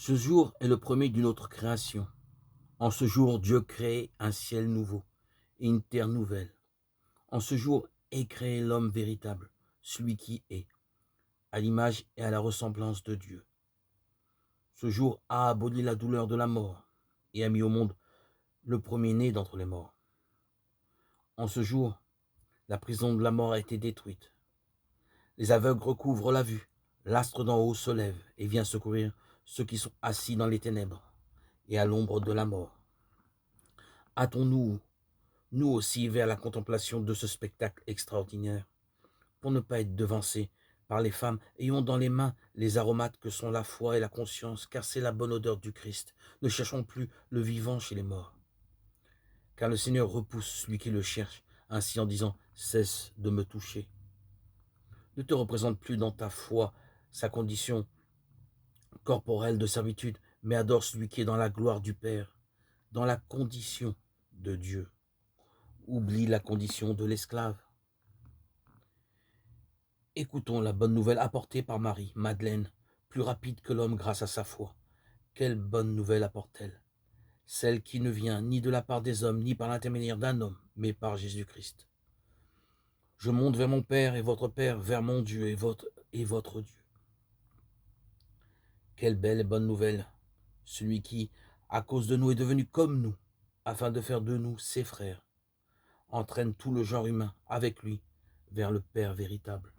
Ce jour est le premier d'une autre création. En ce jour, Dieu crée un ciel nouveau et une terre nouvelle. En ce jour est créé l'homme véritable, celui qui est, à l'image et à la ressemblance de Dieu. Ce jour a aboli la douleur de la mort et a mis au monde le premier-né d'entre les morts. En ce jour, la prison de la mort a été détruite. Les aveugles recouvrent la vue, l'astre d'en haut se lève et vient secourir ceux qui sont assis dans les ténèbres et à l'ombre de la mort. Hâtons-nous, nous aussi, vers la contemplation de ce spectacle extraordinaire, pour ne pas être devancés par les femmes ayant dans les mains les aromates que sont la foi et la conscience, car c'est la bonne odeur du Christ. Ne cherchons plus le vivant chez les morts, car le Seigneur repousse celui qui le cherche, ainsi en disant « Cesse de me toucher ». Ne te représente plus dans ta foi sa condition corporelle de servitude, mais adore celui qui est dans la gloire du Père, dans la condition de Dieu. Oublie la condition de l'esclave. Écoutons la bonne nouvelle apportée par Marie, Madeleine, plus rapide que l'homme grâce à sa foi. Quelle bonne nouvelle apporte-t-elle? Celle qui ne vient ni de la part des hommes, ni par l'intermédiaire d'un homme, mais par Jésus-Christ. Je monte vers mon Père et votre Père, vers mon Dieu et votre Dieu. Quelle belle et bonne nouvelle! Celui qui, à cause de nous, est devenu comme nous, afin de faire de nous ses frères, entraîne tout le genre humain avec lui vers le Père véritable.